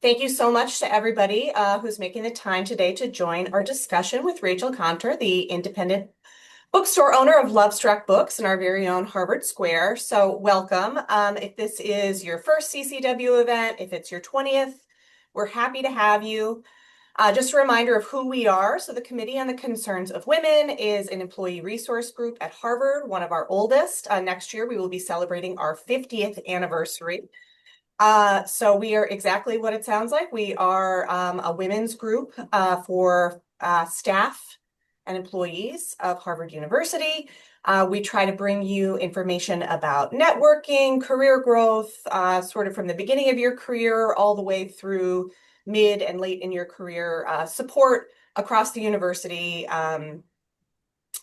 Thank you so much to everybody who's making the time today to join our discussion with Rachel Kanter, the independent bookstore owner of Lovestruck Books in our very own Harvard Square. So welcome. If this is your first CCW event, if it's your 20th, we're happy to have you. Just a reminder of who we are. So the Committee on the Concerns of Women is an employee resource group at Harvard, one of our oldest. Next year, we will be celebrating our 50th anniversary. So we are exactly what it sounds like. We are a women's group for staff and employees of Harvard University. We try to bring you information about networking, career growth, sort of from the beginning of your career all the way through mid and late in your career, support across the university. I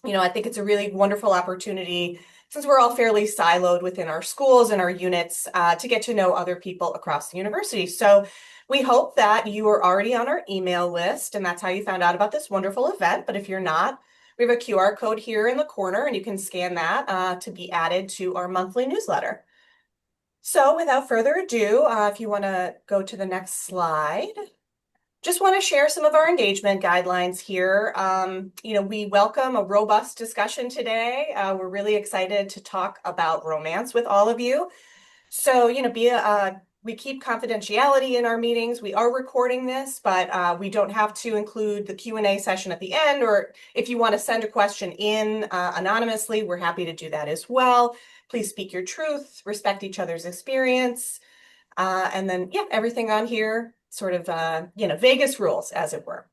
think it's a really wonderful opportunity since we're all fairly siloed within our schools and our units to get to know other people across the university. So we hope that you are already on our email list and that's how you found out about this wonderful event. But if you're not, we have a QR code here in the corner and you can scan that to be added to our monthly newsletter. So without further ado, if you want to go to the next slide. Just want to share some of our engagement guidelines here. We welcome a robust discussion today. We're really excited to talk about romance with all of you. So, we keep confidentiality in our meetings. We are recording this, but we don't have to include the Q&A session at the end, or if you want to send a question in anonymously, we're happy to do that as well. Please speak your truth, respect each other's experience, and then, everything on here sort of, Vegas rules, as it were.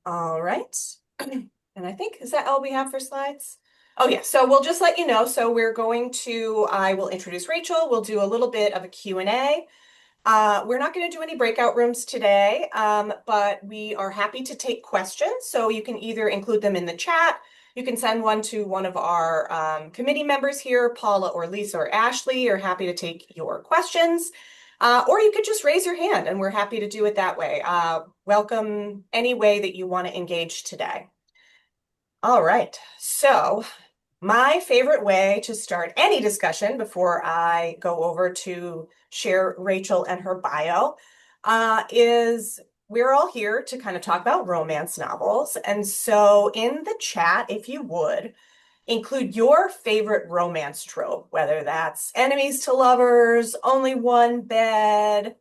All right. And I think, is that all we have for slides? Oh, yeah. So we'll just let you know. So I will introduce Rachel. We'll do a little bit of a Q&A. We're not going to do any breakout rooms today, but we are happy to take questions. So you can either include them in the chat. You can send one to one of our committee members here, Paula or Lisa or Ashley. Are happy to take your questions. Or you could just raise your hand and we're happy to do it that way. Welcome any way that you want to engage today. All right, so my favorite way to start any discussion before I go over to share Rachel and her bio is we're all here to kind of talk about romance novels. And so in the chat, if you would, include your favorite romance trope, whether that's enemies to lovers, only one bed,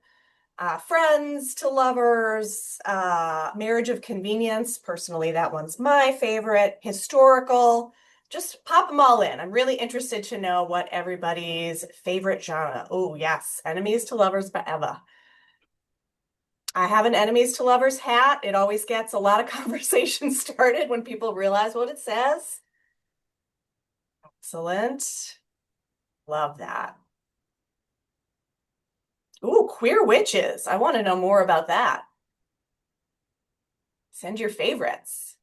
friends to lovers, marriage of convenience. Personally, that one's my favorite. Historical. Just pop them all in. I'm really interested to know what everybody's favorite genre. Oh, yes. Enemies to lovers by Eva. I have an enemies to lovers hat. It always gets a lot of conversation started when people realize what it says. Excellent. Love that. Ooh, queer witches. I want to know more about that. Send your favorites.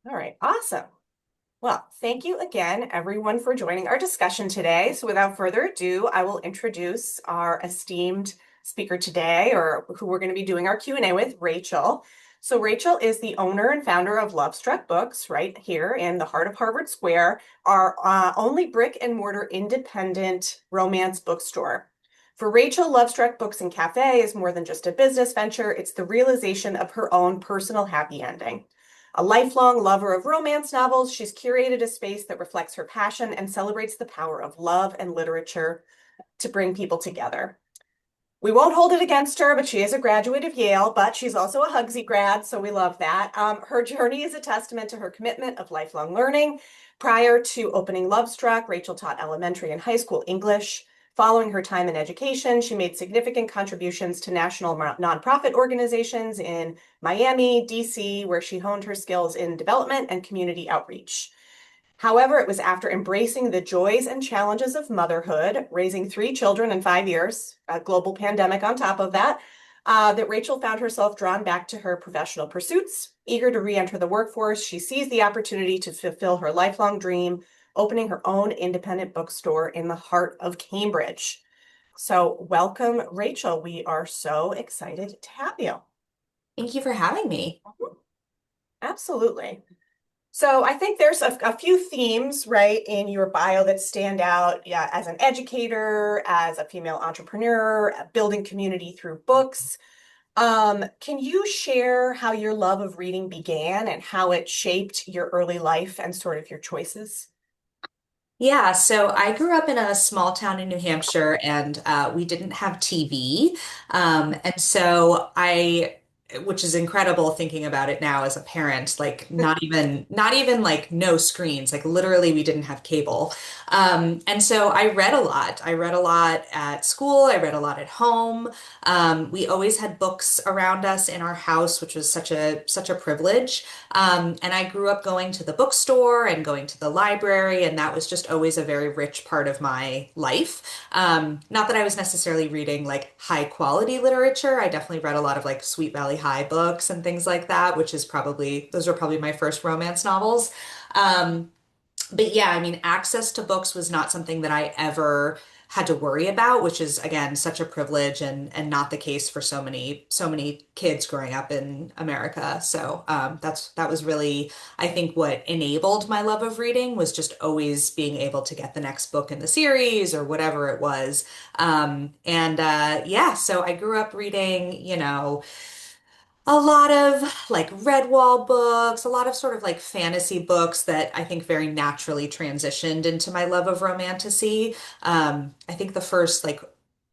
All right, awesome. Well, thank you again, everyone, for joining our discussion today. So without further ado, I will introduce our esteemed speaker today, or who we're going to be doing our Q&A with, Rachel. So Rachel is the owner and founder of Lovestruck Books right here in the heart of Harvard Square, our only brick and mortar independent romance bookstore. For Rachel, Lovestruck Books and Cafe is more than just a business venture. It's the realization of her own personal happy ending. A lifelong lover of romance novels, she's curated a space that reflects her passion and celebrates the power of love and literature to bring people together. We won't hold it against her, but she is a graduate of Yale, but she's also a Hugsy grad, so we love that. Her journey is a testament to her commitment of lifelong learning. Prior to opening Lovestruck, Rachel taught elementary and high school English. Following her time in education, she made significant contributions to national nonprofit organizations in Miami, DC, where she honed her skills in development and community outreach. However, it was after embracing the joys and challenges of motherhood, raising 3 children in 5 years, a global pandemic on top of that, that Rachel found herself drawn back to her professional pursuits. Eager to re-enter the workforce, she seized the opportunity to fulfill her lifelong dream, opening her own independent bookstore in the heart of Cambridge. So welcome, Rachel. We are so excited to have you. Thank you for having me. Absolutely. So I think there's a few themes, right, in your bio that stand out, yeah, as an educator, as a female entrepreneur, building community through books. Can you share how your love of reading began and how it shaped your early life and sort of your choices? Yeah, so I grew up in a small town in New Hampshire and we didn't have TV. Which is incredible thinking about it now as a parent, like not even like no screens, like literally we didn't have cable. And so I read a lot. I read a lot at school. I read a lot at home. We always had books around us in our house, which was such a privilege. And I grew up going to the bookstore and going to the library, and that was just always a very rich part of my life. Not that I was necessarily reading like high quality literature. I definitely read a lot of like Sweet Valley High books and things like that, those were probably my first romance novels. Um, but yeah, I mean, access to books was not something that I ever had to worry about, which is again such a privilege and not the case for so many kids growing up in America. So that was really, I think, what enabled my love of reading was just always being able to get the next book in the series or whatever it was. Yeah, so I grew up reading, a lot of like Redwall books, a lot of sort of like fantasy books that I think very naturally transitioned into my love of romantasy. I think the first like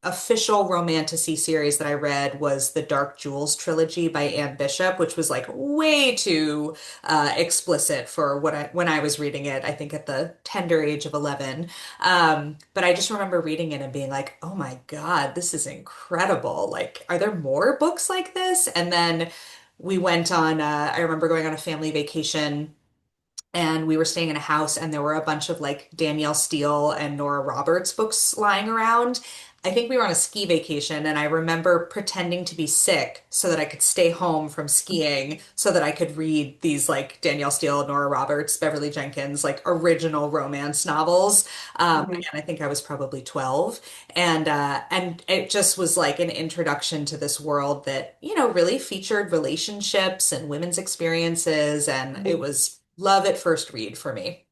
official romantasy series that I read was the Dark Jewels trilogy by Anne Bishop, which was like way too explicit for when I was reading it, I think at the tender age of 11. But I just remember reading it and being like, oh my God, this is incredible. Like, are there more books like this? And then I remember going on a family vacation and we were staying in a house and there were a bunch of like Danielle Steele and Nora Roberts books lying around. I think we were on a ski vacation and I remember pretending to be sick so that I could stay home from skiing so that I could read these like Danielle Steele, Nora Roberts, Beverly Jenkins, like original romance novels. Mhm. Again, I think I was probably 12 and it just was like an introduction to this world that, really featured relationships and women's experiences and it Mhm. was love at first read for me.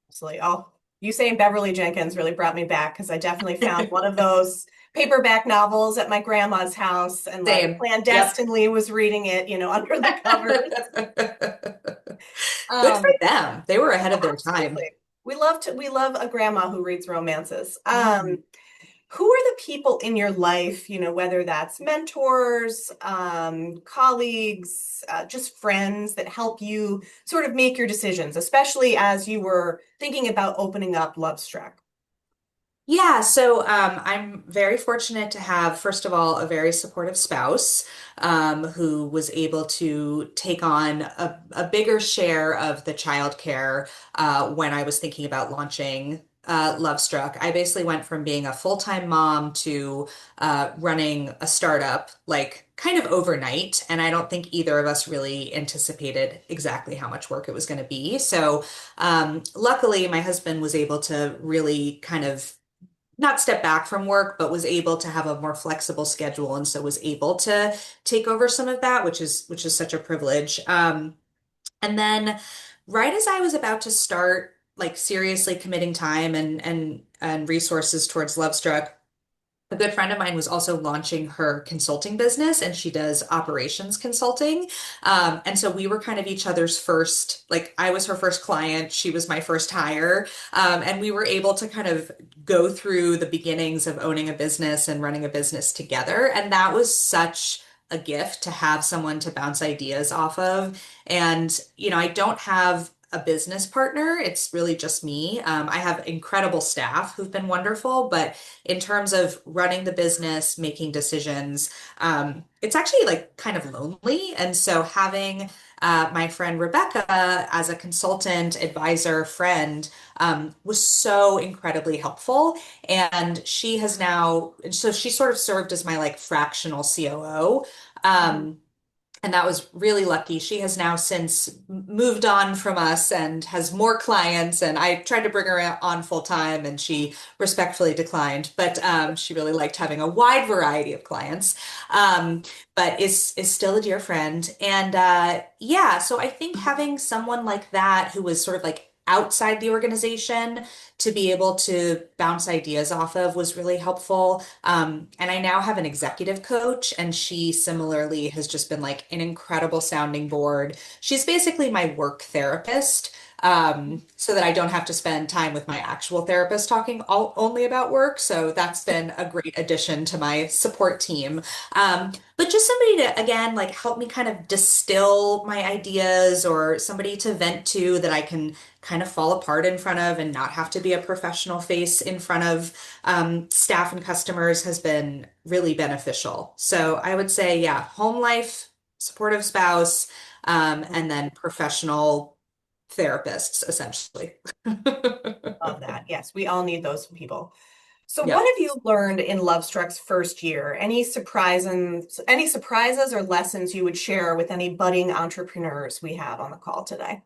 Absolutely. Oh, you saying Beverly Jenkins really brought me back because I definitely found one of those paperback novels at my grandma's house and like Same. Yep. clandestinely was reading it, under the covers. Good for Um, them. They were ahead yeah, of their time. absolutely. We love a grandma who reads romances. Yeah. Who are the people in your life, whether that's mentors, colleagues, just friends that help you sort of make your decisions, especially as you were thinking about opening up Lovestruck? Yeah, so I'm very fortunate to have, first of all, a very supportive spouse who was able to take on a bigger share of the childcare when I was thinking about launching Lovestruck. I basically went from being a full-time mom to running a startup like kind of overnight, and I don't think either of us really anticipated exactly how much work it was going to be. So luckily, my husband was able to really kind of not step back from work, but was able to have a more flexible schedule, and so was able to take over some of that, which is such a privilege. And then, right as I was about to start, like seriously committing time and resources towards Lovestruck, a good friend of mine was also launching her consulting business and she does operations consulting. And so we were kind of each other's first, like I was her first client, she was my first hire. And we were able to kind of go through the beginnings of owning a business and running a business together. And that was such a gift to have someone to bounce ideas off of. And, I don't have a business partner. It's really just me. I have incredible staff who've been wonderful, but in terms of running the business, making decisions, it's actually like kind of lonely. And so having my friend Rebecca as a consultant, advisor, friend was so incredibly helpful. And so she sort of served as my like fractional COO. Mhm. Um, And that was really lucky. She has now since moved on from us and has more clients. And I tried to bring her on full time, and she respectfully declined. But she really liked having a wide variety of clients. Um, but is still a dear friend. And yeah, so I think having someone like that who was sort of like outside the organization to be able to bounce ideas off of was really helpful. And I now have an executive coach, and she similarly has just been like an incredible sounding board. She's basically my work therapist, so that I don't have to spend time with my actual therapist talking only about work. So that's been a great addition to my support team. But just somebody to, again, like help me kind of distill my ideas, or somebody to vent to that I can kind of fall apart in front of and not have to be a professional face in front of staff and customers has been really beneficial. So I would say, yeah, home life, supportive spouse, and then professional therapists, essentially. Love that. Yes, we all need those people. So what Yep. have you learned in Lovestruck's first year? Any surprises or lessons you would share with any budding entrepreneurs we have on the call today?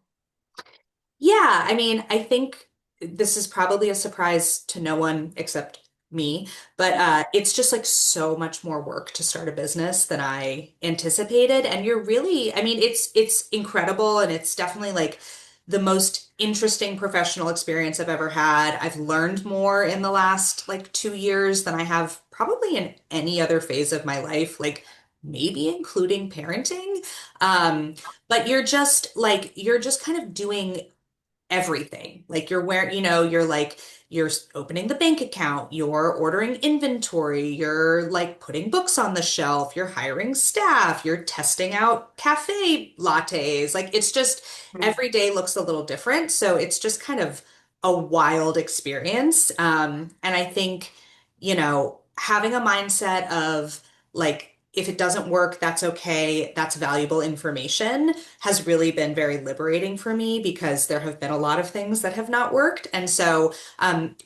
Yeah, I mean, I think this is probably a surprise to no one except me, but it's just like so much more work to start a business than I anticipated. And you're really, I mean, it's incredible, and it's definitely like the most interesting professional experience I've ever had. I've learned more in the last like 2 years than I have probably in any other phase of my life, like maybe including parenting. But you're just kind of doing everything. Like you're wearing, you're like, you're opening the bank account, you're ordering inventory, you're like putting books on the shelf, you're hiring staff, you're testing out cafe lattes. Like it's just Mhm. every day looks a little different. So it's just kind of a wild experience. And I think, having a mindset of like, if it doesn't work, that's okay. That's valuable information has really been very liberating for me, because there have been a lot of things that have not worked. And so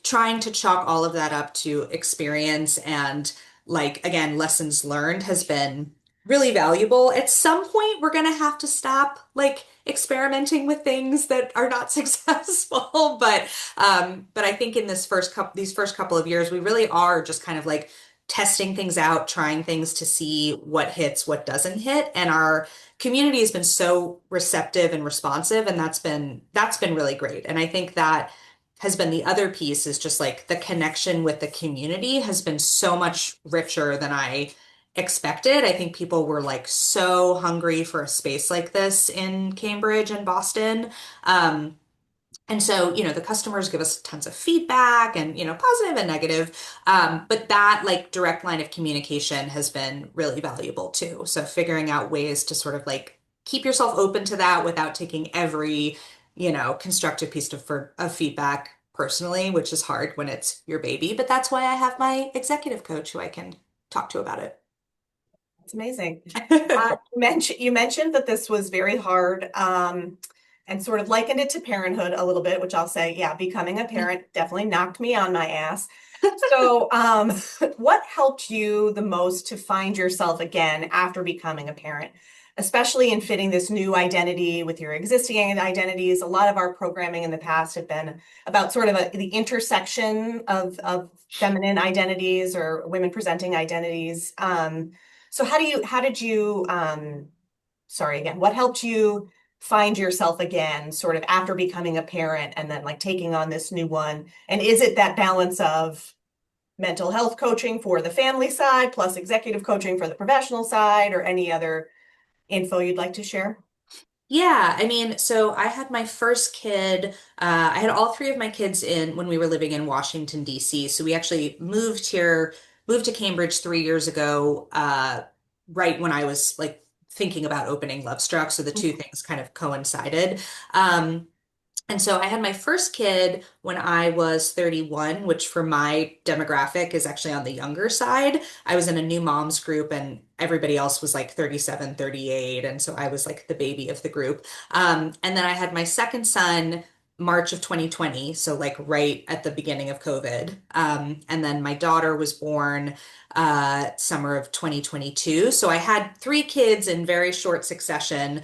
trying to chalk all of that up to experience and, like, again, lessons learned has been really valuable. At some point, we're going to have to stop like experimenting with things that are not successful. But I think in these first couple of years, we really are just kind of like testing things out, trying things to see what hits, what doesn't hit. And our community has been so receptive and responsive, and that's been really great. And I think that has been the other piece, is just like the connection with the community has been so much richer than I expected. I think people were like so hungry for a space like this in Cambridge and Boston. And so, the customers give us tons of feedback, and, positive and negative. But that like direct line of communication has been really valuable too. So figuring out ways to sort of like keep yourself open to that without taking every, constructive piece of feedback personally, which is hard when it's your baby. But that's why I have my executive coach who I can talk to about It's amazing. it. You mentioned that this was very hard, and sort of likened it to parenthood a little bit, which I'll say, yeah, becoming a parent definitely knocked me on my ass. So, what helped you the most to find yourself again after becoming a parent, especially in fitting this new identity with your existing identities? A lot of our programming in the past have been about sort of the intersection of feminine identities or women presenting identities. So how did you, sorry again, what helped you find yourself again, sort of after becoming a parent and then like taking on this new one? And is it that balance of mental health coaching for the family side plus executive coaching for the professional side, or any other info you'd like to share? Yeah, I mean, so I had my first kid. I had all three of my kids in when we were living in Washington, D.C. So we actually moved to Cambridge 3 years ago, right when I was like thinking about opening Lovestruck. So the two things kind of coincided. Um, and so I had my first kid when I was 31, which for my demographic is actually on the younger side. I was in a new moms group, and everybody else was like 37, 38. And so I was like the baby of the group. And then I had my second son March of 2020, so like right at the beginning of COVID. And then my daughter was born summer of 2022. So I had three kids in very short succession,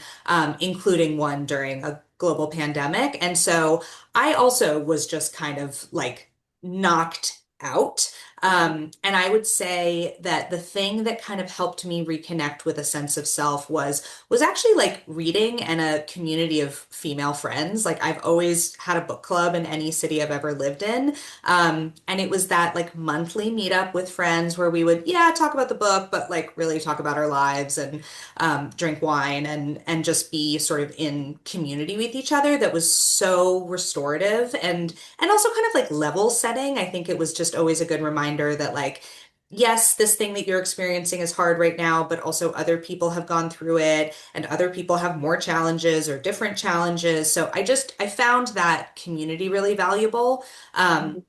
including one during a global pandemic. And so I also was just kind of like knocked out. And I would say that the thing that kind of helped me reconnect with a sense of self was actually like reading and a community of female friends. Like I've always had a book club in any city I've ever lived in. And it was that like monthly meetup with friends where we would, yeah, talk about the book, but like really talk about our lives and drink wine and just be sort of in community with each other that was so restorative and also kind of like level setting. I think it was just always a good reminder that like yes, this thing that you're experiencing is hard right now, but also other people have gone through it and other people have more challenges or different challenges. So I found that community really valuable. Um, Mhm.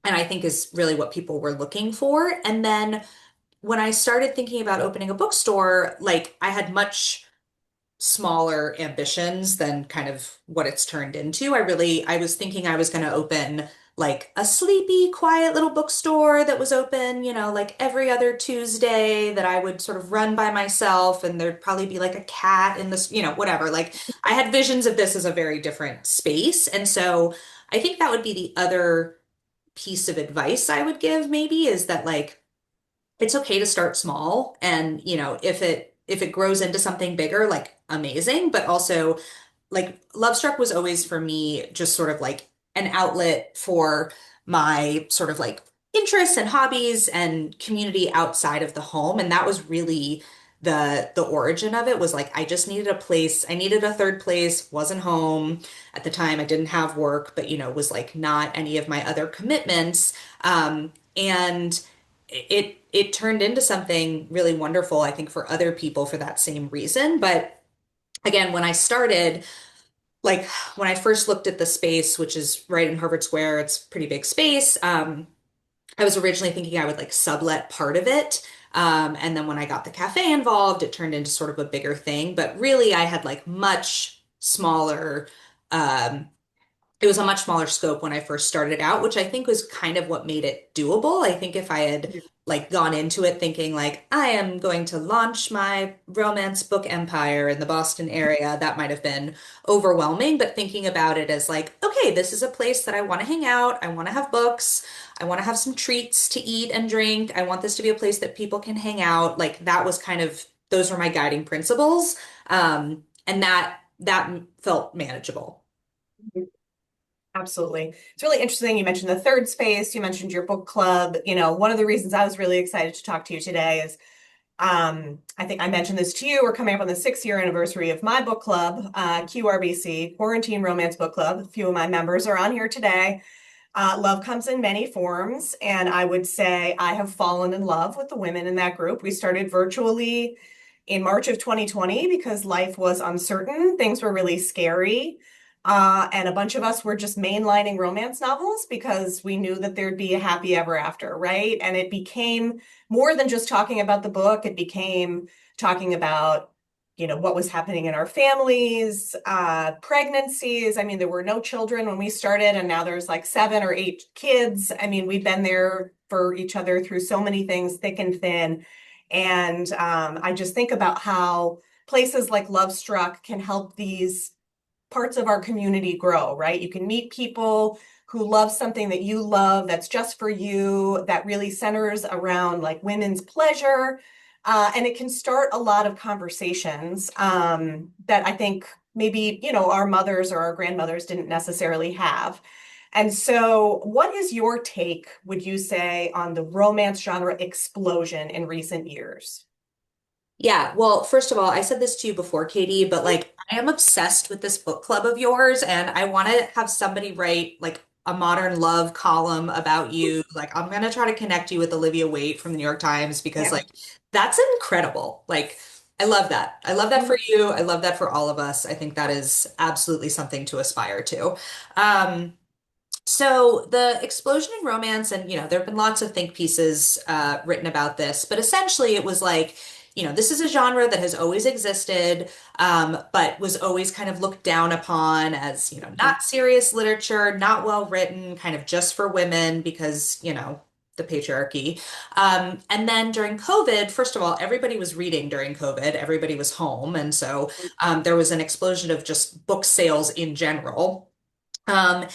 and I think is really what people were looking for. And then when I started thinking about opening a bookstore, like I had much smaller ambitions than kind of what it's turned into. I was thinking I was going to open like a sleepy, quiet little bookstore that was open, like every other Tuesday that I would sort of run by myself and there'd probably be like a cat in this, whatever. Like I had visions of this as a very different space. And so I think that would be the other piece of advice I would give maybe is that like it's okay to start small and if it grows into something bigger like amazing but also like Lovestruck was always for me just sort of like an outlet for my sort of like interests and hobbies and community outside of the home. And that was really the origin of it was like I just needed a place. I needed a third place, wasn't home at the time. I didn't have work, but was like not any of my other commitments. And it turned into something really wonderful, I think, for other people for that same reason. But again, when I started, like when I first looked at the space, which is right in Harvard Square, it's a pretty big space. I was originally thinking I would like sublet part of it. And then when I got the cafe involved, it turned into sort of a bigger thing. But really, I had like much smaller um, it was a much smaller scope when I first started out, which I think was kind of what made it doable. I think if I had like gone into it thinking like I am going to launch my romance book empire in the Boston area, that might have been overwhelming. But thinking about it as like, okay, this is a place that I want to hang out. I want to have books. I want to have some treats to eat and drink. I want this to be a place that people can hang out. Like that was kind of those were my guiding principles. And that felt manageable. Absolutely. It's really interesting. You mentioned the third space, you mentioned your book club. One of the reasons I was really excited to talk to you today is I think I mentioned this to you. We're coming up on the 6 year anniversary of my book club, QRBC, Quarantine Romance Book Club. A few of my members are on here today. Love comes in many forms, and I would say I have fallen in love with the women in that group. We started virtually in March of 2020 because life was uncertain. Things were really scary. And a bunch of us were just mainlining romance novels because we knew that there'd be a happy ever after, right? And it became more than just talking about the book. It became talking about what was happening in our families, pregnancies. I mean, there were no children when we started, and now there's like 7 or 8 kids. I mean, we've been there for each other through so many things, thick and thin. And I just think about how places like Lovestruck can help these parts of our community grow, right? You can meet people who love something that you love that's just for you, that really centers around like women's pleasure. And it can start a lot of conversations that I think maybe, our mothers or our grandmothers didn't necessarily have. And so, what is your take, would you say, on the romance genre explosion in recent years? Yeah, well, first of all, I said this to you before, Katie, but like I am obsessed with this book club of yours, and I want to have somebody write like a modern love column about you. Like I'm gonna try to connect you with Olivia Waite from the New York Times because Yeah. like that's incredible. Like I love that. I love that for you. I love that for all of us. I think that is absolutely something to aspire to. Um, so the explosion in romance, and there have been lots of think pieces written about this, but essentially it was like, this is a genre that has always existed, but was always kind of looked down upon as, not serious literature, not well written, kind of just for women because, the patriarchy. And then during COVID, first of all, everybody was reading during COVID, everybody was home. And so there was an explosion of just book sales in general. Um,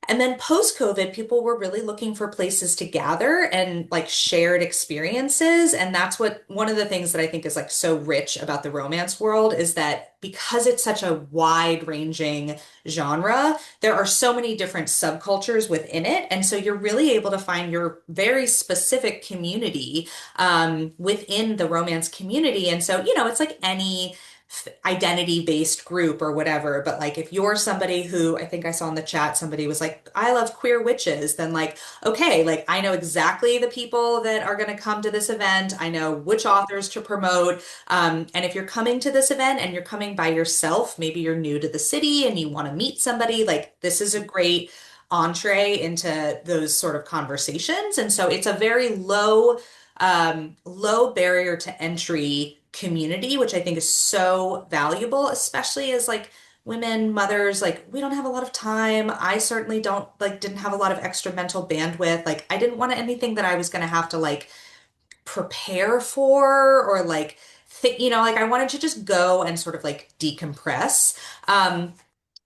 and then post-COVID, people were really looking for places to gather and like shared experiences. And that's what one of the things that I think is like so rich about the romance world is that because it's such a wide-ranging genre, there are so many different subcultures within it. And so you're really able to find your very specific community within the romance community. And so, it's like any identity-based group or whatever. But like if you're somebody who I think I saw in the chat, somebody was like, I love queer witches, then like, okay, like I know exactly the people that are going to come to this event. I know which authors to promote. And if you're coming to this event and you're coming by yourself, maybe you're new to the city and you want to meet somebody, like this is a great entree into those sort of conversations. And so it's a very low barrier to entry community, which I think is so valuable, especially as like women, mothers, like we don't have a lot of time. I certainly don't like didn't have a lot of extra mental bandwidth. Like I didn't want anything that I was going to have to like prepare for or like think, like I wanted to just go and sort of like decompress. And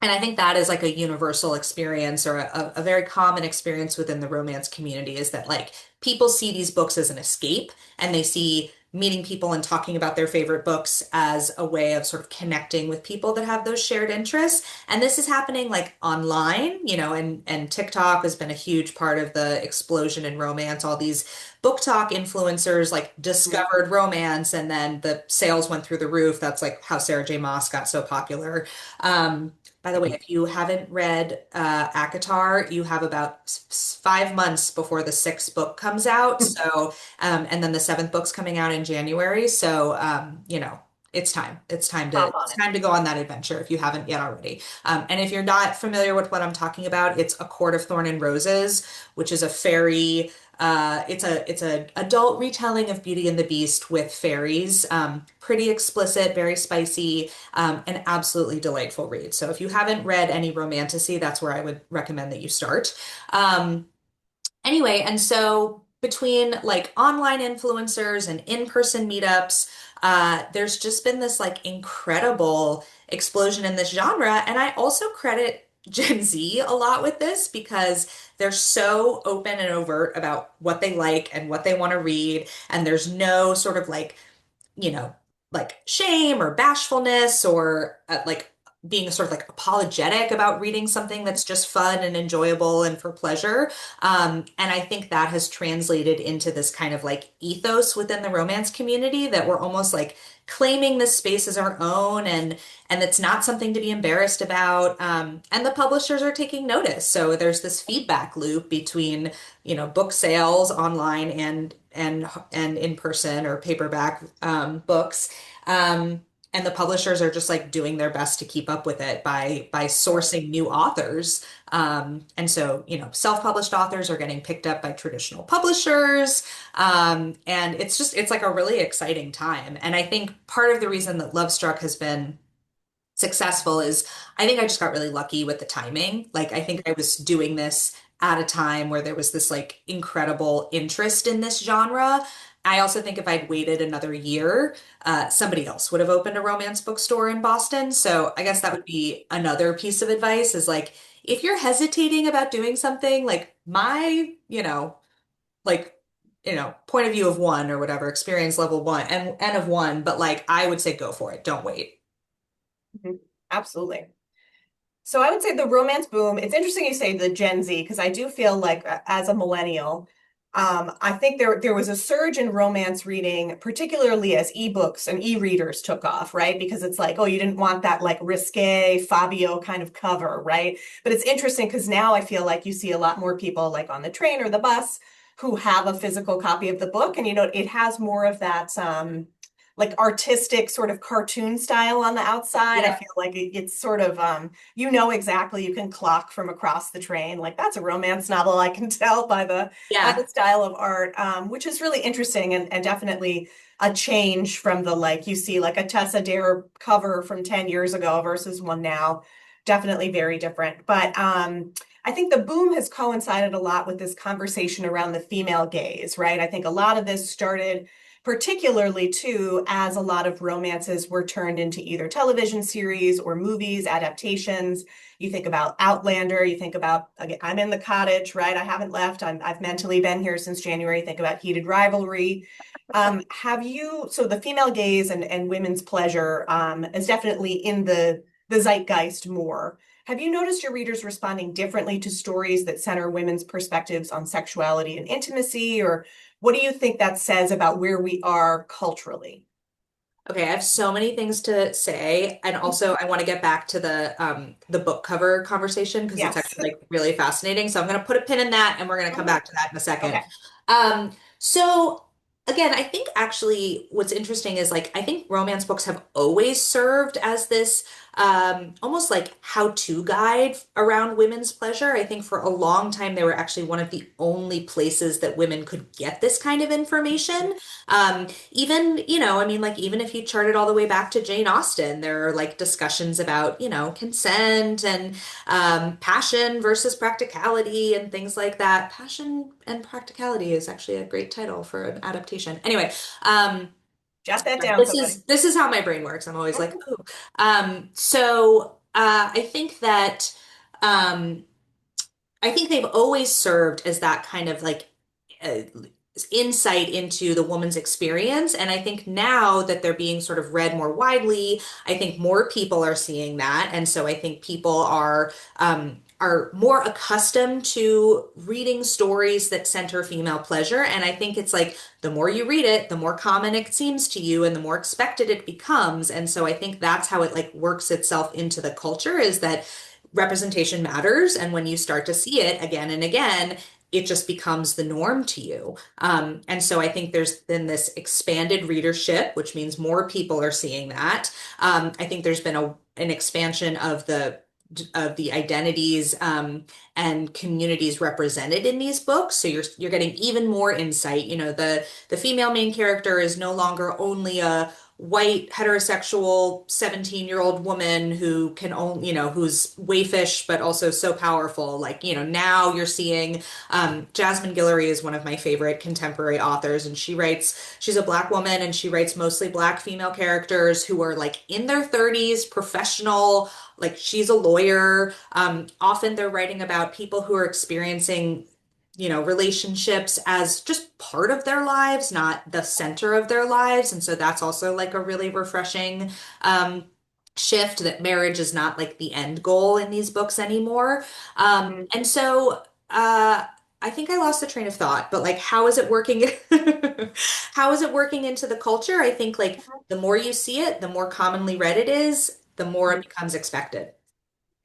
I think that is like a universal experience or a very common experience within the romance community is that like people see these books as an escape and they see meeting people and talking about their favorite books as a way of sort of connecting with people that have those shared interests. And this is happening like online, and TikTok has been a huge part of the explosion in romance. All these book talk influencers like discovered romance and then the sales went through the roof. That's like how Sarah J. Maas got so popular. By the way, if you haven't read ACOTAR, you have about 5 months before the sixth book comes out. So, and then the seventh book's coming out in January. So, it's time. It's time to Hop on it's it. time to go on that adventure if you haven't yet already. And if you're not familiar with what I'm talking about, it's A Court of Thorn and Roses, which is a fairy. It's a adult retelling of Beauty and the Beast with fairies. Pretty explicit, very spicy, an absolutely delightful read. So if you haven't read any romantasy, that's where I would recommend that you start. Um, Anyway, and so between like online influencers and in-person meetups, there's just been this like incredible explosion in this genre. And I also credit Gen Z a lot with this because they're so open and overt about what they like and what they want to read. And there's no sort of like you know, like shame or bashfulness or like being sort of like apologetic about reading something that's just fun and enjoyable and for pleasure. And I think that has translated into this kind of like ethos within the romance community that we're almost like claiming this space as our own and it's not something to be embarrassed about. And the publishers are taking notice. So there's this feedback loop between, book sales online and in person or paperback books. And the publishers are just like doing their best to keep up with it by sourcing new authors. And so, self-published authors are getting picked up by traditional publishers. And it's like a really exciting time. And I think part of the reason that Lovestruck has been successful is I think I just got really lucky with the timing. Like I think I was doing this at a time where there was this like incredible interest in this genre. I also think if I'd waited another year, somebody else would have opened a romance bookstore in Boston. So I guess that would be another piece of advice is like if you're hesitating about doing something, like my, like point of view of one or whatever, experience level one and of one, but like I would say go for it. Don't wait. Mhm. Absolutely. So I would say the romance boom, it's interesting you say the Gen Z, because I do feel like as a millennial, I think there was a surge in romance reading, particularly as ebooks and e-readers took off, right? Because it's like, oh, you didn't want that like risque Fabio kind of cover, right? But it's interesting because now I feel like you see a lot more people like on the train or the bus who have a physical copy of the book, and it has more of that like artistic sort of cartoon style on the outside. I Yep. feel like it's sort of you know exactly you can clock from across the train. Like that's a romance novel, I can tell by the Yeah. style of art, which is really interesting and definitely a change from the like you see like a Tessa Dare cover from 10 years ago versus one now. Definitely very different. But I think the boom has coincided a lot with this conversation around the female gaze, right? I think a lot of this started particularly too as a lot of romances were turned into either television series or movies adaptations. You think about Outlander, you think about again, I'm in the cottage, right? I haven't left. I've mentally been here since January. Think about Heated Rivalry. Have you, so the female gaze and women's pleasure is definitely in the zeitgeist more. Have you noticed your readers responding differently to stories that center women's perspectives on sexuality and intimacy, or what do you think that says about where we are culturally? Okay, I have so many things to say, and also I want to get back to the book cover conversation because it's Yes. actually like really fascinating. So I'm going to put a pin in that, and we're going to come Mhm. back to that in a second. Okay. So again, I think actually what's interesting is like I think romance books have always served as this almost like how-to guide around women's pleasure. I think for a long time they were actually one of the only places that women could get this kind of information. Even, I mean, like, even if you chart it all the way back to Jane Austen, there are like discussions about, consent and passion versus practicality and things like that. Passion and Practicality is actually a great title for an adaptation. Anyway, um, Jot that down, this somebody. is this is how my brain works. I'm always like, Mhm. oh. I think that um, I think they've always served as that kind of like uh, insight into the woman's experience. And I think now that they're being sort of read more widely, I think more people are seeing that. And so I think people are more accustomed to reading stories that center female pleasure. And I think it's like the more you read it, the more common it seems to you and the more expected it becomes. And so I think that's how it like works itself into the culture is that representation matters. And when you start to see it again and again, it just becomes the norm to you. And so I think there's been this expanded readership, which means more people are seeing that. I think there's been an expansion of the identities and communities represented in these books. So you're getting even more insight. The female main character is no longer only a white heterosexual 17-year-old woman who can only, who's waifish but also so powerful. Like, now you're seeing Jasmine Guillory is one of my favorite contemporary authors, and she's a black woman and she writes mostly black female characters who are like in their 30s, professional, like she's a lawyer. Often they're writing about people who are experiencing relationships as just part of their lives, not the center of their lives. And so that's also like a really refreshing shift that marriage is not like the end goal in these books anymore. Mhm. And so I think I lost the train of thought, but like, how is it working? How is it working into the culture? I think like the more you see it, the more commonly read it is, the more it Mhm. becomes expected.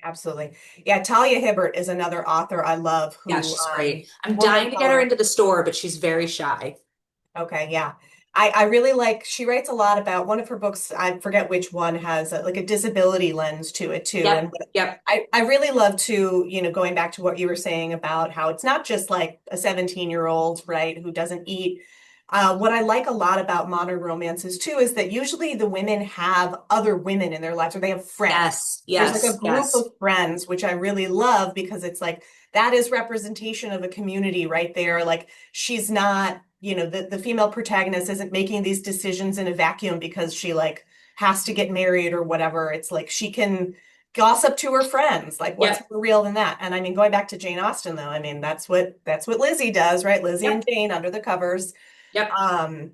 Absolutely. Yeah, Talia Hibbert is another author I love Yeah, who, she's great. I'm woman of dying to get her color. into the store, but she's very shy. Okay, yeah. I really like, she writes a lot about one of her books, I forget which one has like a disability lens to it too. Yep, And yep, I really love to, going back to what you were saying about how it's not just like a 17-year-old, right, who doesn't eat. What I like a lot about modern romances too is that usually the women have other women in their lives or they have friends. yes, There's like a yes, group yes. of friends, which I really love because it's like that is representation of a community right there. Like she's not, the female protagonist isn't making these decisions in a vacuum because she like has to get married or whatever. It's like she can gossip to her friends. Like what's Yep, more real than that? And I mean, going back to Jane Austen though, I mean, that's what Lizzie does, right? Lizzie and yep, Jane under the covers, yep. um,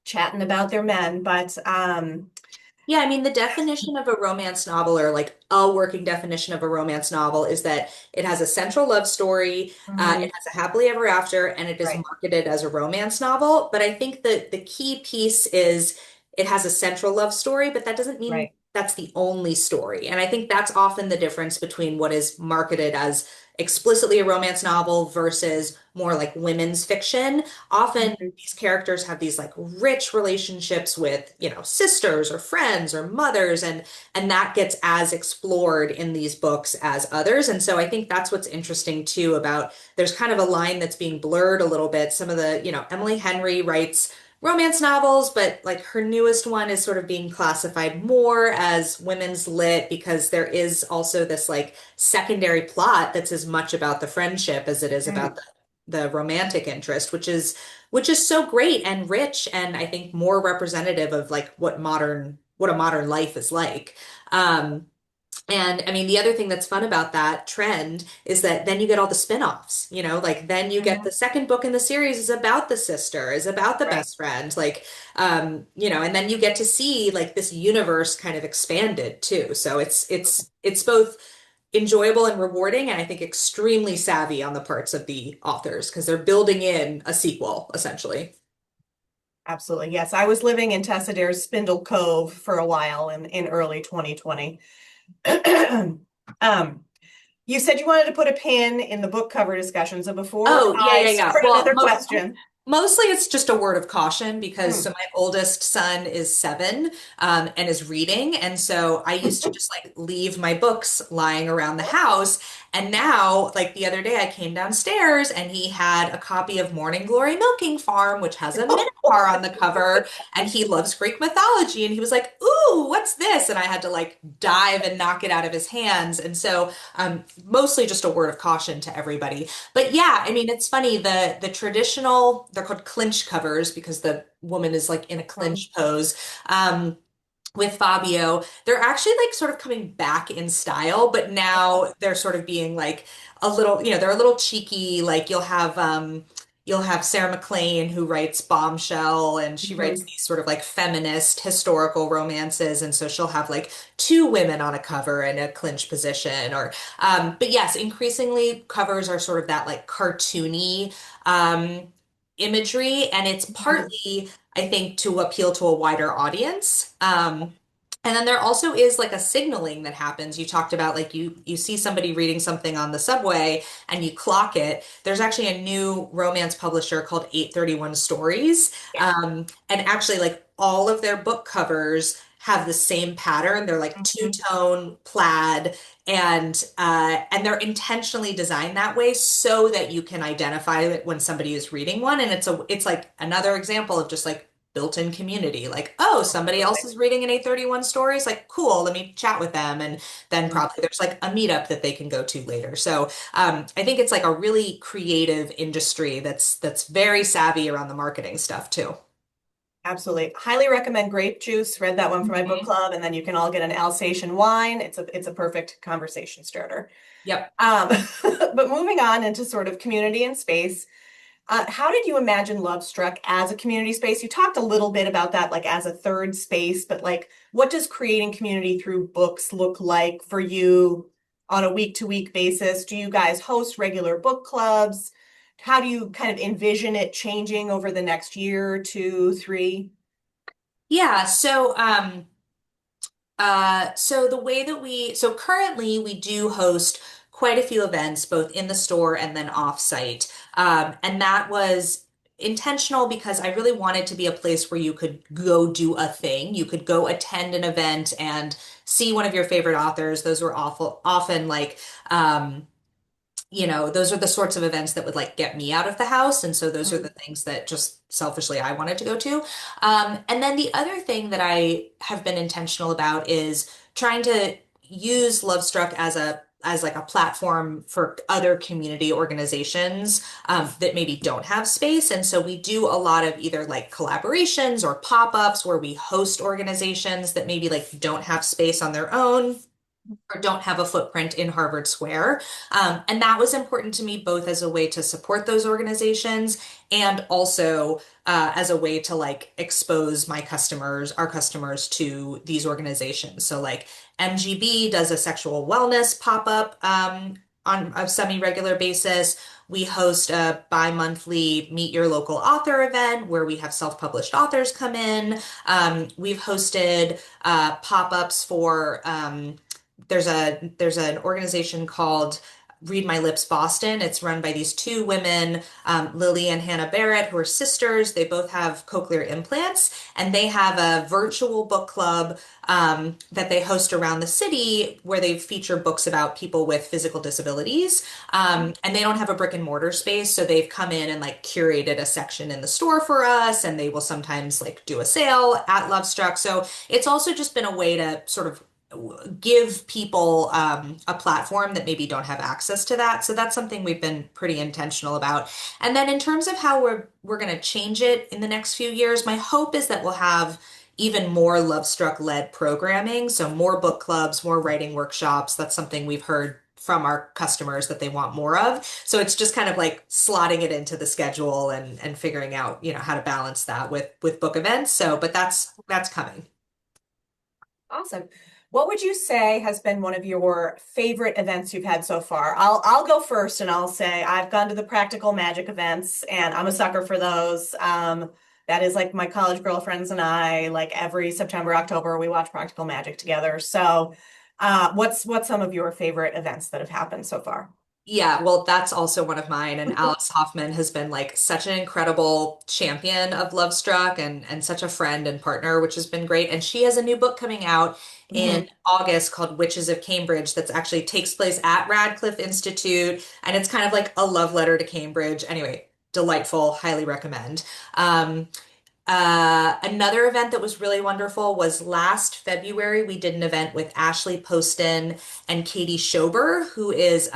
chatting about their men. But Yeah, I mean, the definition of a romance novel, or like a working definition of a romance novel, is that it has a central love story, mhm, it has a happily ever after, and it is right, marketed as a romance novel. But I think that the key piece is it has a central love story, but that doesn't mean right. that's the only story. And I think that's often the difference between what is marketed as explicitly a romance novel versus more like women's fiction, often Mhm. these characters have these like rich relationships with, sisters or friends or mothers, and that gets as explored in these books as others. And so I think that's what's interesting too about there's kind of a line that's being blurred a little bit. Some of the, Emily Henry writes romance novels, but like her newest one is sort of being classified more as women's lit because there is also this like secondary plot that's as much about the friendship as it is about Mm. the romantic interest, which is so great and rich and I think more representative of like what a modern life is like. Um, and I mean, the other thing that's fun about that trend is that then you get all the spin-offs, like then you get Mhm. the second book in the series is about the sister, is about the Right. best friend, like, and then you get to see like this universe kind of expanded too. So it's both enjoyable and rewarding, and I think extremely savvy on the parts of the authors because they're building in a sequel, essentially. Absolutely. Yes. I was living in Tessadair's Spindle Cove for a while in early 2020. Um, you said you wanted to put a pin in the book cover discussion. So before Oh, yeah, I yeah, yeah. start Well, another question. mostly it's just a word of caution because so Mm. my oldest son is 7 and is reading. And so I used to just like leave my books lying around the house. And now, like the other day, I came downstairs and he had a copy of Morning Glory Milking Farm, which has a minotaur on the cover. And he loves Greek mythology. And he was like, "Ooh, what's this?" And I had to like dive and knock it out of his hands. And so mostly just a word of caution to everybody. But yeah, I mean, it's funny, the traditional, they're called clinch covers because the woman is like in a Um, clinch pose. Um, with Fabio, they're actually like sort of coming back in style, but now they're sort of being like a little, they're a little cheeky. Like you'll have Sarah McLean who writes Bombshell and she writes mhm. these sort of like feminist historical romances. And so she'll have like two women on a cover in a clinch position or but yes, increasingly covers are sort of that like cartoony um imagery and it's Mhm. partly I think to appeal to a wider audience. And then there also is like a signaling that happens. You talked about like you see somebody reading something on the subway and you clock it. There's actually a new romance publisher called 831 Stories. Yeah. And actually like all of their book covers have the same pattern. They're like Mhm. two-tone plaid and they're intentionally designed that way so that you can identify it when somebody is reading one. And it's like another example of just like built-in community. Like, oh, somebody else Absolutely. is reading an 831 stories. Like, cool, let me chat with them. And then Mhm. probably there's like a meetup that they can go to later. So I think it's like a really creative industry that's very savvy around the marketing stuff too. Absolutely. Highly recommend grape juice. Read that one for my book Mhm. club, and then you can all get an Alsatian wine. It's a perfect conversation starter. Yep. Um, but moving on into sort of community and space, how did you imagine Lovestruck as a community space? You talked a little bit about that, like as a third space, but like, what does creating community through books look like for you on a week-to-week basis? Do you guys host regular book clubs? How do you kind of envision it changing over the next year, two, three? Yeah, so the way that so currently we do host quite a few events, both in the store and then off-site. And that was intentional because I really wanted to be a place where you could go do a thing. You could go attend an event and see one of your favorite authors. Those were often like, um, those are the sorts of events that would like get me out of the house. And so those are the Mhm. things that just selfishly I wanted to go to. And then the other thing that I have been intentional about is trying to use Lovestruck as like a platform for other community organizations that maybe don't have space. And so we do a lot of either like collaborations or pop-ups where we host organizations that maybe like don't have space on their own or don't have a footprint in Harvard Square. And that was important to me both as a way to support those organizations and also as a way to like expose our customers to these organizations. So like MGB does a sexual wellness pop-up on a semi-regular basis. We host a bi-monthly Meet Your Local Author event where we have self-published authors come in. We've hosted pop-ups for there's an organization called Read My Lips Boston. It's run by these two women, Lily and Hannah Barrett, who are sisters. They both have cochlear implants, and they have a virtual book club that they host around the city where they feature books about people with physical disabilities. And they don't have a brick and mortar space, so they've come in and like curated a section in the store for us, and they will sometimes like do a sale at Lovestruck. So it's also just been a way to sort of give people a platform that maybe don't have access to that. So that's something we've been pretty intentional about. And then in terms of how we're going to change it in the next few years, my hope is that we'll have even more Lovestruck led programming. So more book clubs, more writing workshops. That's something we've heard from our customers that they want more of. So it's just kind of like slotting it into the schedule and figuring out, how to balance that with book events. So, but that's coming. Awesome. What would you say has been one of your favorite events you've had so far? I'll go first and I'll say I've gone to the Practical Magic events and I'm a sucker for those. That is like my college girlfriends and I, like every September, October, we watch Practical Magic together. So, what's some of your favorite events that have happened so far? Yeah, well, that's also one of mine. And Alice Hoffman has been like such an incredible champion of Lovestruck and such a friend and partner, which has been great. And she has a new book coming out in Mhm. August called Witches of Cambridge that's actually takes place at Radcliffe Institute. And it's kind of like a love letter to Cambridge. Anyway, delightful, highly recommend. Um, Another event that was really wonderful was last February. We did an event with Ashley Poston and Katie Schober, who is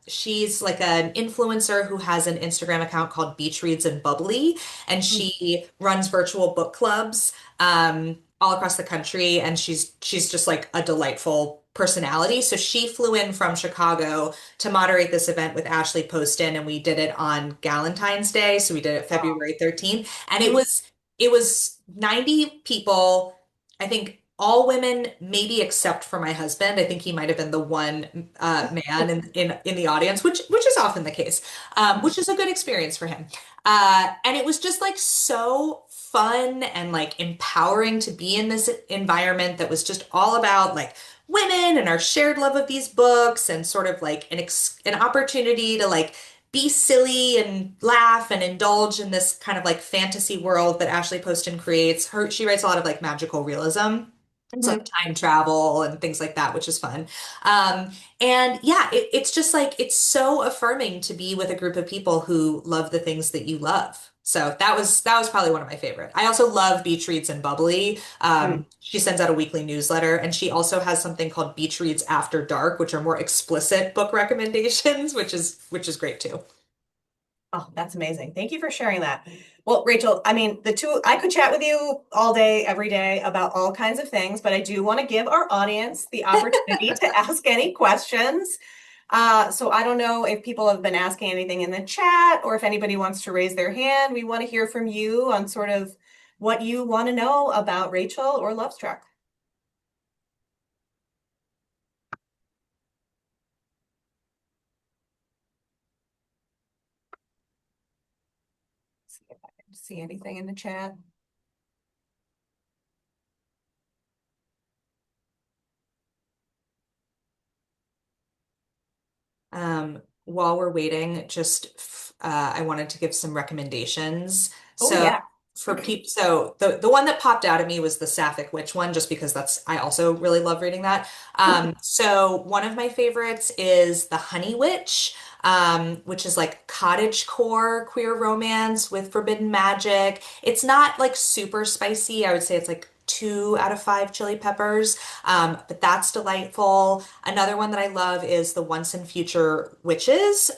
she's like an influencer who has an Instagram account called Beach Reads and Bubbly, and she runs virtual book clubs all across the country, and she's just like a delightful personality. So she flew in from Chicago to moderate this event with Ashley Poston, and we did it on Galentine's Day. So we did it Oh. February 13th, and it was 90 people, I think all women, maybe except for my husband. I think he might have been the one man in the audience, which is often the case, which is a good experience for him. And it was just like so fun and like empowering to be in this environment that was just all about like women and our shared love of these books and sort of like an opportunity to like be silly and laugh and indulge in this kind of like fantasy world that Ashley Poston creates. She writes a lot of like magical realism. So like Mhm. time travel and things like that, which is fun. Um, and yeah, it's just like it's so affirming to be with a group of people who love the things that you love. So that was probably one of my favorite. I also love Beach Reads and Bubbly. Mm. She sends out a weekly newsletter, and she also has something called Beach Reads After Dark, which are more explicit book recommendations, which is great too. Oh, that's amazing. Thank you for sharing that. Well, Rachel, I mean, I could chat with you all day, every day about all kinds of things, but I do want to give our audience the opportunity to ask any questions. So I don't know if people have been asking anything in the chat or if anybody wants to raise their hand. We want to hear from you on sort of what you want to know about Rachel or Lovestruck. See if I can see anything in the chat. While we're waiting, I wanted to give some recommendations. Oh, So yeah. for people, so the one that popped out at me was the Sapphic Witch one, just because I also really love reading that. So one of my favorites is The Honey Witch, which is like cottagecore queer romance with forbidden magic. It's not like super spicy. I would say it's like 2 out of 5 chili peppers. But that's delightful. Another one that I love is The Once and Future Witches,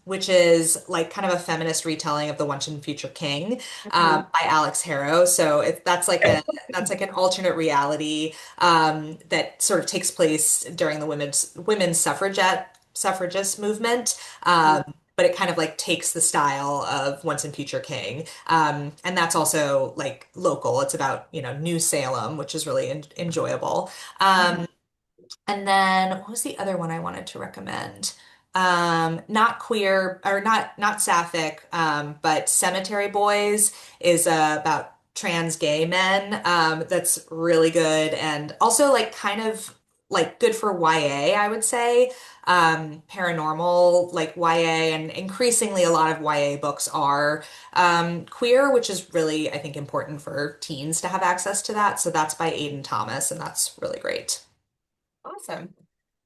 which is like kind of a feminist retelling of The Once and Future King, Mhm. by Alex Harrow. So that's like an alternate reality that sort of takes place during the women's suffragist movement. But it kind of like takes the style of Once and Future King. And that's also like local. It's about, New Salem, which is really enjoyable. Mhm. Um, and then what was the other one I wanted to recommend? Not queer or not sapphic, but Cemetery Boys is about trans gay men. That's really good and also like kind of like good for YA, I would say. Paranormal, like YA, and increasingly a lot of YA books are queer, which is really, I think, important for teens to have access to that. So that's by Aiden Thomas, and that's really great. Awesome.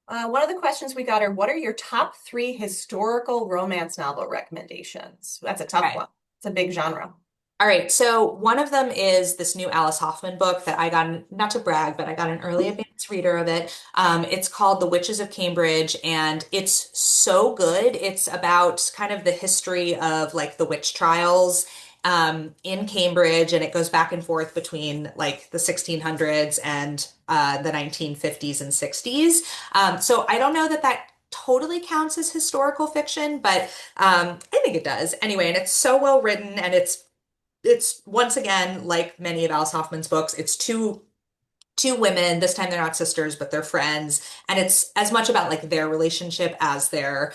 One of the questions we got are, what are your top three historical romance novel recommendations? That's a tough Okay. one. It's a big genre. All right, so one of them is this new Alice Hoffman book that I got, not to brag, but I got an early advance reader of it. It's called The Witches of Cambridge, and it's so good. It's about kind of the history of like the witch trials in Cambridge, and it goes back and forth between like the 1600s and the 1950s and 60s. So I don't know that that totally counts as historical fiction, but I think it does. Anyway, and it's so well written, and it's once again like many of Alice Hoffman's books. It's two women. This time they're not sisters, but they're friends, and it's as much about like their relationship as their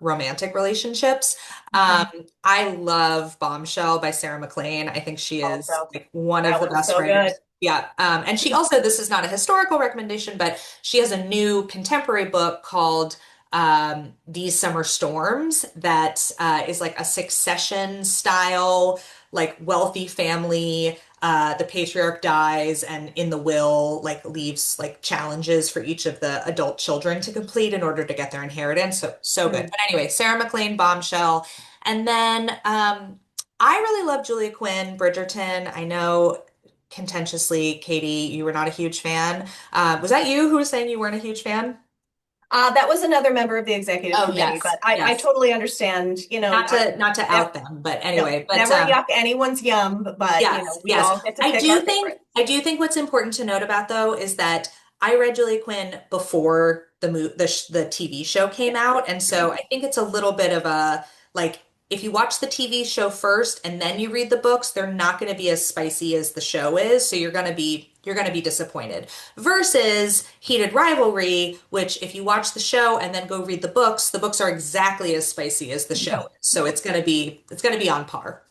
romantic relationships. Um, Mhm. I love Bombshell by Sarah McLean. I think she is Also, like one of that the one's best so good. writers. Yeah. And she also, this is not a historical recommendation, but she has a new contemporary book called These Summer Storms that is like a succession style, like wealthy family. The patriarch dies, and in the will, like leaves like challenges for each of the adult children to complete in order to get their inheritance. So so good. Mhm. But anyway, Sarah McLean, Bombshell, and then I really love Julia Quinn, Bridgerton. I know contentiously, Katie, you were not a huge fan. Was that you who was saying you weren't a huge fan? That was another member of the executive Oh committee, yes, but I yes. totally understand, Not to never, out them, but no, anyway, but never yuck anyone's yum, but yes, we yes. all get to pick our favorites. I do think what's important to note about though is that I read Julia Quinn before the TV show Yeah. came out, and so I think it's a little bit of a like if you watch the TV show first and then you read the books, they're not going to be as spicy as the show is, so you're going to be disappointed. Versus Heated Rivalry, which if you watch the show and then go read the books are exactly as spicy as the show is. So it's going to be on par.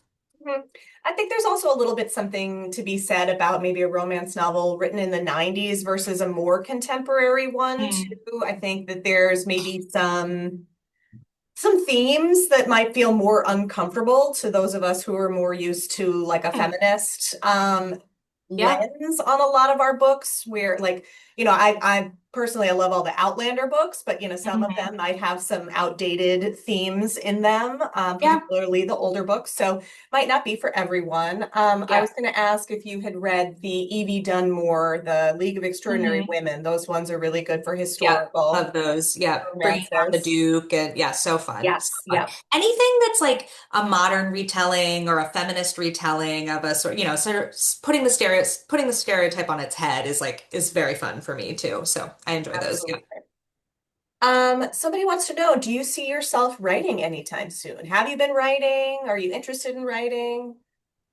Mhm. I think there's also a little bit something to be said about maybe a romance novel written in the 90s versus a more contemporary one Mm. too. I think that there's maybe some themes that might feel more uncomfortable to those of us who are more used to like a Hmm. feminist Yeah. lens on a lot of our books where like I personally I love all the Outlander books, but some of Mhm. them might have some outdated themes in them, Yeah. particularly the older books, so might not be for everyone. I Yeah. was going to ask if you had read the Evie Dunmore, the League of Extraordinary Hmm. Women. Those ones are really good for Yeah. historical Love those. Yeah. Bringing down the romances. Duke, and yeah, so fun. So Yes, fun. yeah. Anything that's like a modern retelling or a feminist retelling of a sort, sort of putting the stereotype on its head is very fun for me too. So I enjoy those. Yeah. Absolutely. Somebody wants to know, do you see yourself writing anytime soon? Have you been writing? Are you interested in writing?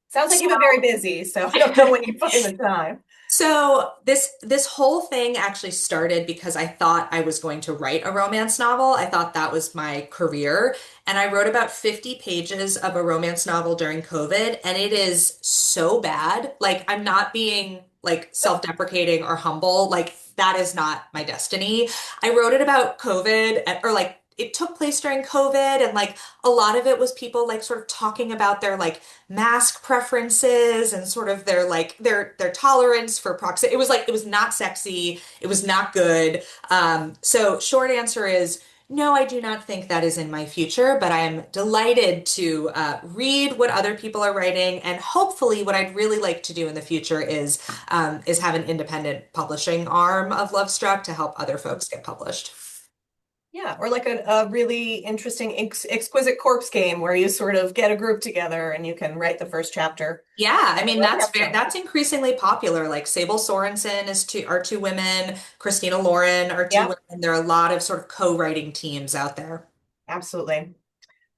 Sounds like So you've been very busy, so I don't know when you find the time. So this whole thing actually started because I thought I was going to write a romance novel. I thought that was my career, and I wrote about 50 pages of a romance novel during COVID, and it is so bad. Like I'm not being like self-deprecating or humble. Like that is not my destiny. I wrote it about COVID or like it took place during COVID, and like a lot of it was people like sort of talking about their like mask preferences and sort of their like their tolerance for proximity. It was not sexy. It was not good. So short answer is no, I do not think that is in my future, but I am delighted to read what other people are writing, and hopefully, what I'd really like to do in the future is have an independent publishing arm of Lovestruck to help other folks get published. Yeah, or like a really interesting exquisite corpse game where you sort of get a group together and you can write the first chapter. Yeah, I mean Really have fun. that's increasingly popular. Like Sable Sorensen are two women, Christina Lauren are two Yeah, women. There are a lot of sort of co-writing teams out there. absolutely.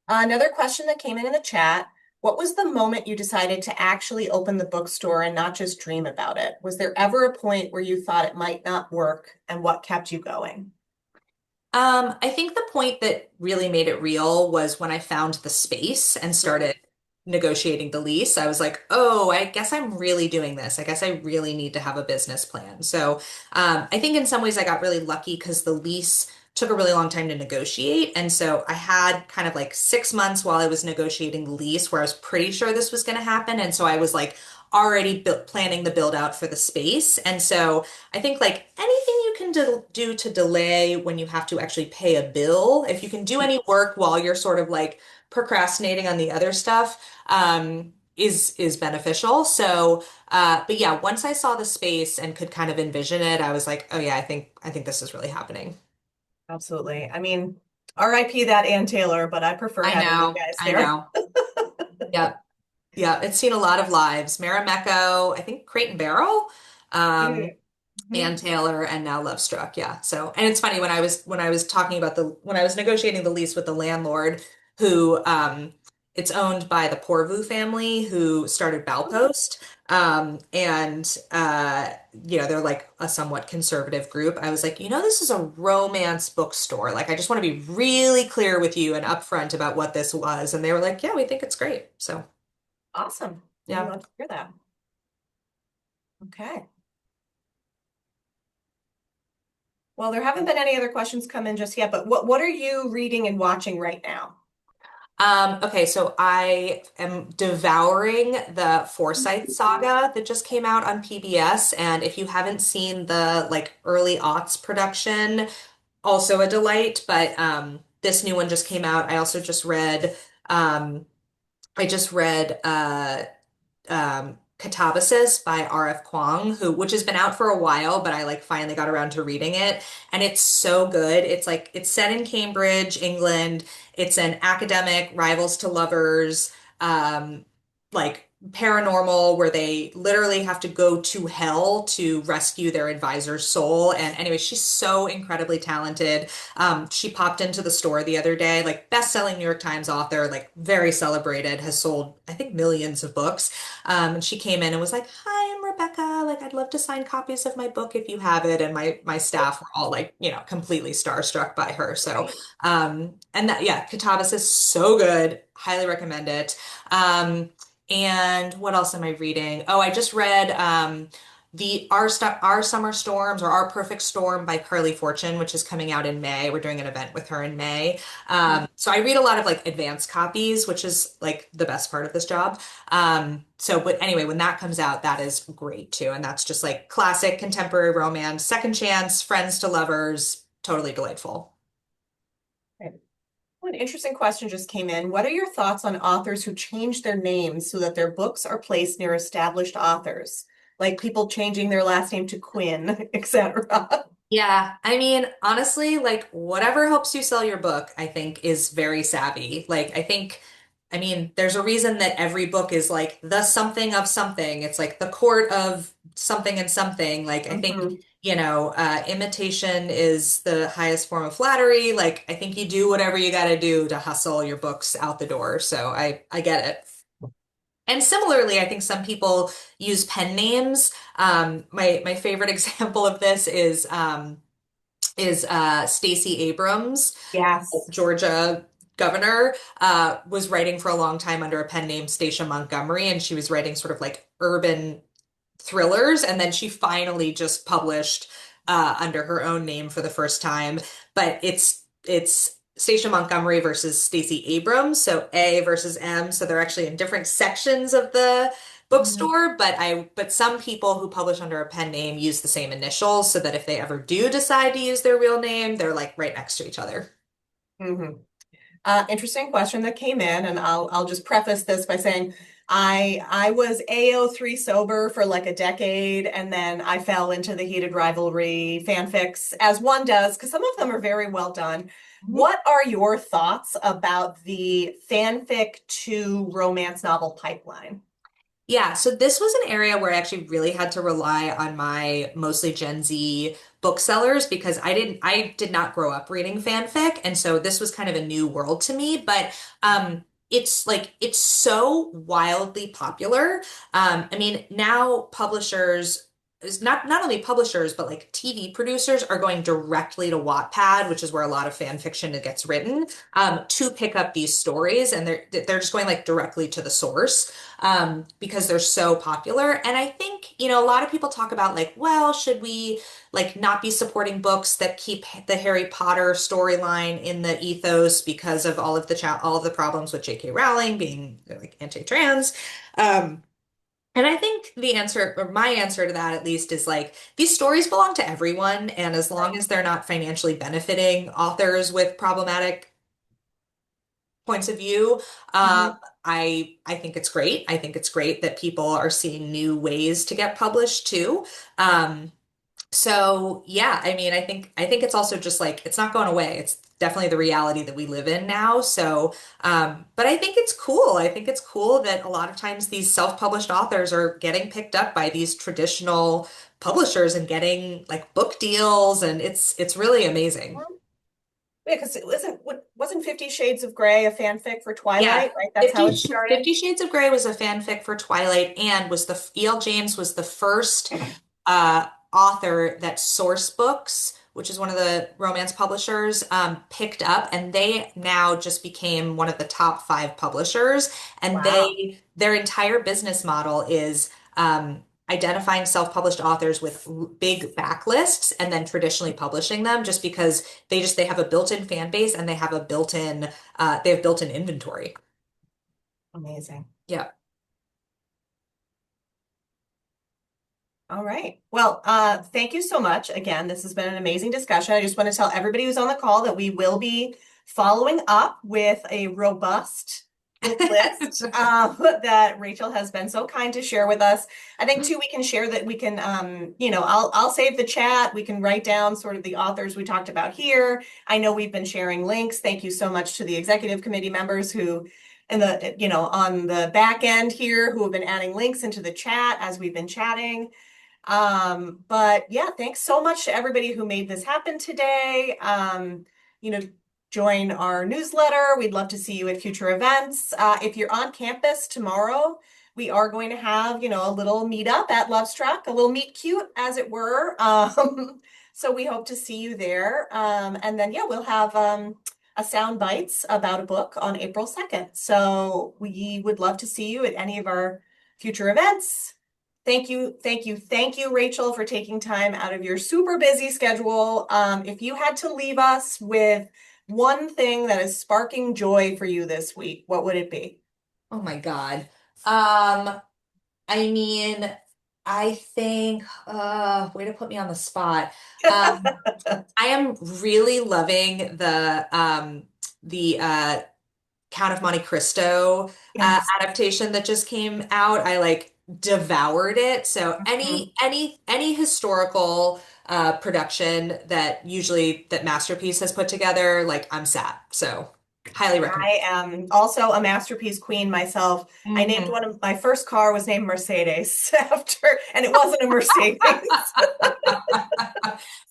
Another question that came in the chat. What was the moment you decided to actually open the bookstore and not just dream about it? Was there ever a point where you thought it might not work, and what kept you going? I think the point that really made it real was when I found the space and Mhm. started negotiating the lease, I was like, oh, I guess I'm really doing this. I guess I really need to have a business plan. So I think in some ways I got really lucky because the lease took a really long time to negotiate. And so I had kind of like 6 months while I was negotiating the lease where I was pretty sure this was going to happen. And so I was like already planning the build out for the space. And so I think like anything you can do to delay when you have to actually pay a bill, if you can do any work while you're sort of like procrastinating on the other stuff, is beneficial. So, but yeah, once I saw the space and could kind of envision it, I was like, oh yeah, I think this is really happening. Absolutely. I mean, RIP that Ann Taylor, but I prefer I having you know, guys I there. know. Yep, yeah, it's seen a lot of lives. Marimekko, I think Crate and Barrel. Um, Ann Mhm. Taylor and now Lovestruck. Yeah. So, and it's funny when I was talking about the when I was negotiating the lease with the landlord, who it's owned by the Porvu family who started Baupost. And they're like a somewhat conservative group. I was like, this is a romance bookstore. Like, I just want to be really clear with you and upfront about what this was. And they were like, yeah, we think it's great. So, Awesome. We yeah. love to hear that. Okay. Well, there haven't been any other questions come in just yet, but what are you reading and watching right now? Okay, so I am devouring the Forsyth saga that just came out on PBS. And if you haven't seen the like early aughts production, also a delight. But this new one just came out. I also just read Catabasis by R.F. Kuang, which has been out for a while, but I like finally got around to reading it, and it's so good. It's like it's set in Cambridge, England. It's an academic rivals to lovers, like paranormal, where they literally have to go to hell to rescue their advisor's soul. And anyway, she's so incredibly talented. She popped into the store the other day, like best-selling New York Times author, like very celebrated, has sold, I think, millions of books. And she came in and was like, "Hi, I'm Rebecca. Like, I'd love to sign copies of my book if you have it." And my staff were all like, completely starstruck by her. So, Great. and that, yeah, Kitabas is so good. Highly recommend it. And what else am I reading? Oh, I just read the Our Summer Storms or Our Perfect Storm by Carly Fortune, which is coming out in May. We're doing an event with her in May. So I read a lot of like advanced copies, which is like the best part of this job. But anyway, when that comes out, that is great too. And that's just like classic contemporary romance, second chance, friends to lovers, totally delightful. Great. An interesting question just came in. What are your thoughts on authors who change their names so that their books are placed near established authors? Like people changing their last name to Quinn, etc. Yeah, I mean, honestly, like whatever helps you sell your book, I think is very savvy. Like, I mean, there's a reason that every book is like the something of something. It's like the court of something and something. Like, I think, Mhm. imitation is the highest form of flattery. Like, I think you do whatever you got to do to hustle your books out the door. So I get it. And similarly, I think some people use pen names. My favorite example of this is Stacey Abrams, Yes. Georgia governor, was writing for a long time under a pen name Stacia Montgomery, and she was writing sort of like urban thrillers, and then she finally just published under her own name for the first time. But it's Stacia Montgomery versus Stacey Abrams, so A versus M. So they're actually in different sections of the Mhm. bookstore, but some people who publish under a pen name use the same initials so that if they ever do decide to use their real name, they're like right next to each other. Mhm. Interesting question that came in, and I'll just preface this by saying I was AO3 sober for like a decade, and then I fell into the heated rivalry fanfics, as one does, because some of them are very well done. What are your thoughts about the fanfic to romance novel pipeline? Yeah, so this was an area where I actually really had to rely on my mostly Gen Z booksellers because I did not grow up reading fanfic, and so this was kind of a new world to me. But it's so wildly popular. I mean, now publishers is not only publishers, but like TV producers are going directly to Wattpad, which is where a lot of fan fiction gets written, to pick up these stories, and they're just going like directly to the source, because they're so popular. And I think, a lot of people talk about like, well, should we like not be supporting books that keep the Harry Potter storyline in the ethos because of all of the problems with J.K. Rowling being like anti-trans. And I think the answer, or my answer to that at least, is like these stories belong to everyone. And as long as they're not financially benefiting authors with problematic points of view, um, Mhm. I think it's great. I think it's great that people are seeing new ways to get published too. Um, so yeah, I mean, I think it's also just like it's not going away. It's definitely the reality that we live in now. So, but I think it's cool. I think it's cool that a lot of times these self-published authors are getting picked up by these traditional publishers and getting like book deals, and it's really amazing. Yeah, because it wasn't 50 Shades of Grey a fanfic for Yeah. Twilight, right? That's how it started. 50 Shades of Grey was a fanfic for Twilight and was the E.L. James was the first author that Source Books, which is one of the romance publishers, picked up, and they now just became one of the top five publishers. And Wow. their entire business model is identifying self-published authors with big backlists and then traditionally publishing them, just because they have a built-in fan base and they have built-in inventory. Amazing. Yeah. All right. Well, thank you so much. Again, this has been an amazing discussion. I just want to tell everybody who's on the call that we will be following up with a robust book list that Rachel has been so kind to share with us. I think too, we can share that we can, I'll save the chat. We can write down sort of the authors we talked about here. I know we've been sharing links. Thank you so much to the executive committee members who and on the back end here who have been adding links into the chat as we've been chatting. But yeah, thanks so much to everybody who made this happen today. You know, join our newsletter. We'd love to see you at future events. If you're on campus tomorrow, we are going to have, a little meetup at Lovestruck, a little meet cute, as it were. So we hope to see you there. And then, yeah, we'll have a sound bites about a book on April 2nd. So we would love to see you at any of our future events. Thank you, thank you, thank you, Rachel, for taking time out of your super busy schedule. If you had to leave us with one thing that is sparking joy for you this week, what would it be? Oh my God. Um, I mean, I think, way to put me on the spot. I am really loving the Count of Monte Cristo Yes. adaptation that just came out. I like devoured it. So Mhm. any historical production that Masterpiece has put together, like I'm sat. So highly recommend. I am also a masterpiece queen myself. I named Mhm. one of my first car was named Mercedes after, and it wasn't a Mercedes.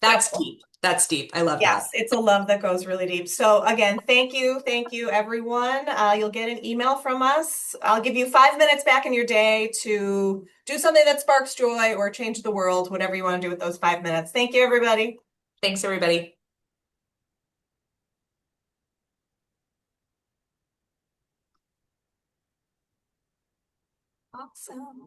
That's So deep. That's deep. I love that. yes, it's a love that goes really deep. So again, thank you, everyone. You'll get an email from us. I'll give you 5 minutes back in your day to do something that sparks joy or change the world, whatever you want to do with those 5 minutes. Thank you, everybody. Thanks, everybody. Awesome.